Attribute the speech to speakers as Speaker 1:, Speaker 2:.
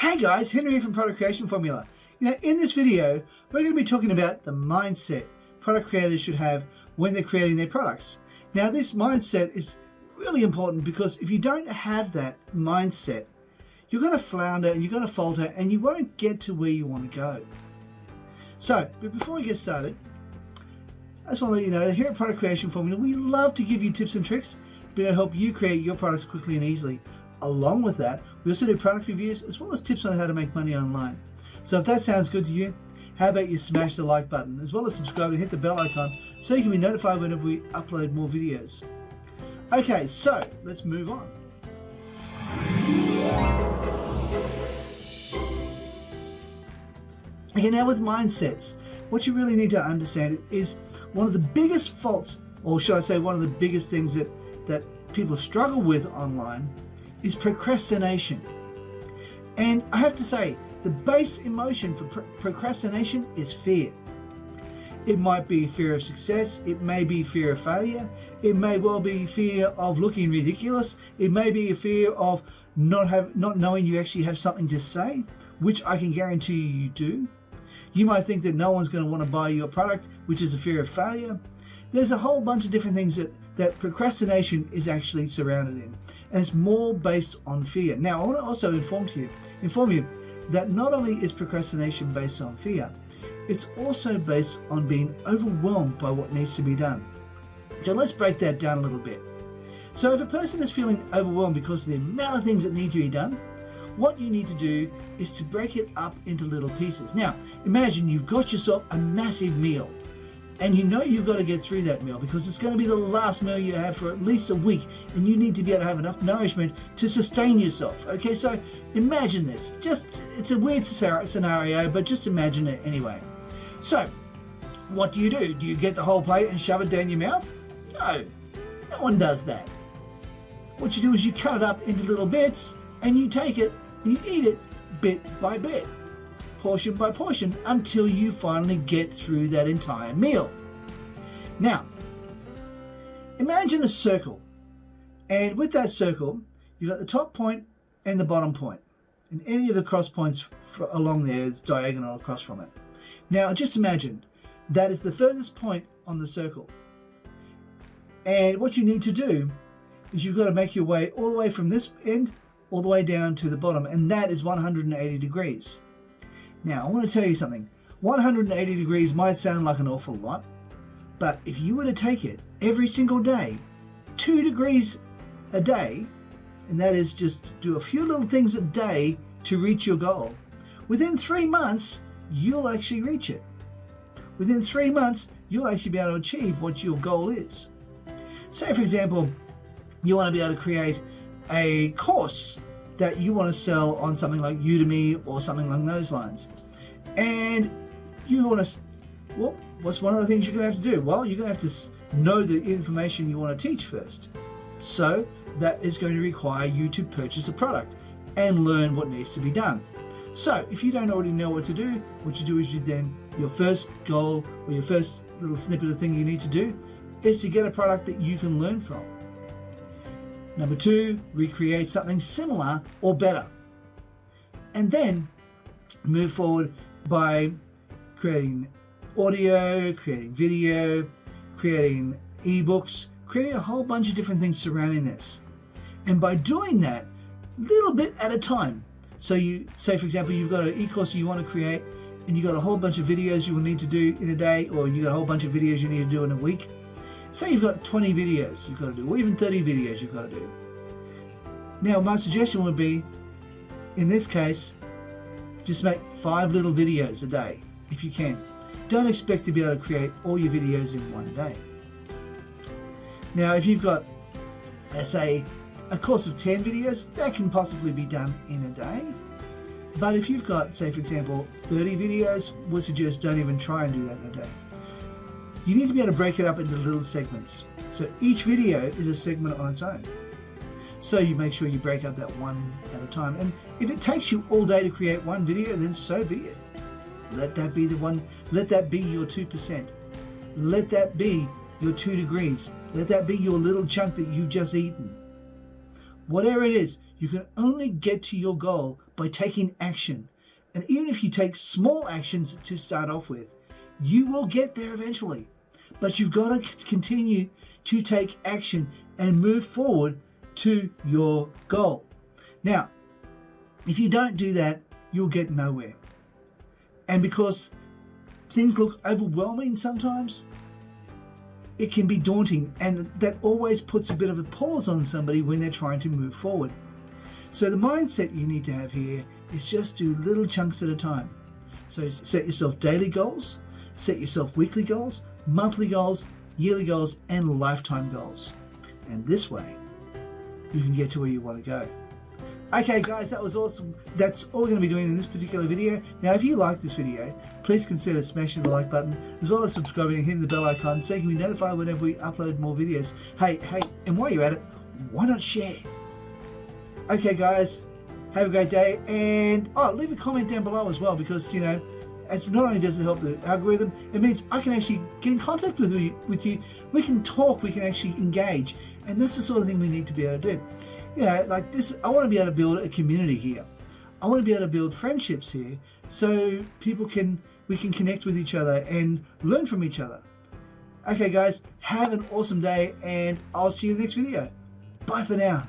Speaker 1: Hey guys, Henry here from Product Creation Formula. In this video, we're going to be talking about the mindset product creators should have when they're creating their products. Now, this mindset is really important because if you don't have that mindset, you're going to flounder and you're going to falter and you won't get to where you want to go. So, but before we get started, I just want to let you know that here at Product Creation Formula, we love to give you tips and tricks to help you create your products quickly and easily. Along with that, we also do product reviews as well as tips on how to make money online. So if that sounds good to you, how about you smash the like button as well as subscribe and hit the bell icon so you can be notified whenever we upload more videos. Okay, so let's move on. Okay, now with mindsets, what you really need to understand is one of the biggest faults, or should I say one of the biggest things that people struggle with online is procrastination. And I have to say, the base emotion for procrastination is fear. It might be fear of success, it may be fear of failure, it may well be fear of looking ridiculous, it may be a fear of not knowing you actually have something to say, which I can guarantee you do. You might think that no one's going to want to buy your product, which is a fear of failure. There's a whole bunch of different things that procrastination is actually surrounded in, and it's more based on fear. Now, I want to also inform you that not only is procrastination based on fear, it's also based on being overwhelmed by what needs to be done. So let's break that down a little bit. So if a person is feeling overwhelmed because of the amount of things that need to be done, what you need to do is to break it up into little pieces. Now, imagine you've got yourself a massive meal, and you know you've got to get through that meal because it's going to be the last meal you have for at least a week, and you need to be able to have enough nourishment to sustain yourself. Okay, so imagine this. It's a weird scenario, but just imagine it anyway. So, what do? Do you get the whole plate and shove it down your mouth? No one does that. What you do is you cut it up into little bits, and you take it and you eat it bit by bit, portion by portion, until you finally get through that entire meal. Now, imagine a circle, and with that circle, you've got the top point and the bottom point, and any of the cross points along there is diagonal across from it. Now, just imagine that is the furthest point on the circle, and what you need to do is you've got to make your way all the way from this end all the way down to the bottom, and that is 180 degrees. Now, I want to tell you something. 180 degrees might sound like an awful lot, but if you were to take it every single day, 2 degrees a day, and that is just do a few little things a day to reach your goal, within 3 months, you'll actually reach it. Within 3 months, you'll actually be able to achieve what your goal is. Say, for example, you want to be able to create a course that you want to sell on something like Udemy or something along those lines. And you want to, well, what's one of the things you're going to have to do? Well, you're going to have to know the information you want to teach first. So that is going to require you to purchase a product and learn what needs to be done. So if you don't already know what to do, what you do is your first goal or your first little snippet of thing you need to do is to get a product that you can learn from. Number 2, recreate something similar or better. And then move forward by creating audio, creating video, creating ebooks, creating a whole bunch of different things surrounding this. And by doing that, little bit at a time. So you say, for example, you've got an e-course you want to create, and you've got a whole bunch of videos you will need to do in a day, or you've got a whole bunch of videos you need to do in a week. Say you've got 20 videos you've got to do, or even 30 videos you've got to do. Now, my suggestion would be, in this case, just make 5 little videos a day, if you can. Don't expect to be able to create all your videos in one day. Now, if you've got, let's say, a course of 10 videos, that can possibly be done in a day. But if you've got, say, for example, 30 videos, would suggest don't even try and do that in a day. You need to be able to break it up into little segments. So each video is a segment on its own. So you make sure you break up that one at a time. And if it takes you all day to create one video, then so be it. Let that be the one, let that be your 2%. Let that be your 2 degrees. Let that be your little chunk that you've just eaten. Whatever it is, You can only get to your goal by taking action. And even if you take small actions to start off with, you will get there eventually. But you've got to continue to take action and move forward to your goal. Now, if you don't do that, you'll get nowhere. And because things look overwhelming sometimes, it can be daunting, and that always puts a bit of a pause on somebody when they're trying to move forward. So the mindset you need to have here is just do little chunks at a time. So set yourself daily goals, set yourself weekly goals, monthly goals, yearly goals, and lifetime goals. And this way, you can get to where you want to go. Okay guys, that was awesome. That's all we're going to be doing in this particular video. Now if you like this video, please consider smashing the like button, as well as subscribing and hitting the bell icon so you can be notified whenever we upload more videos. Hey, and while you're at it, why not share? Okay guys, have a great day, and leave a comment down below as well, because it's not only does it help the algorithm, it means I can actually get in contact with you. We can talk, we can actually engage, and that's the sort of thing we need to be able to do. Like this, I want to be able to build a community here. I want to be able to build friendships here, so we can connect with each other and learn from each other. Okay guys, have an awesome day, and I'll see you in the next video. Bye for now.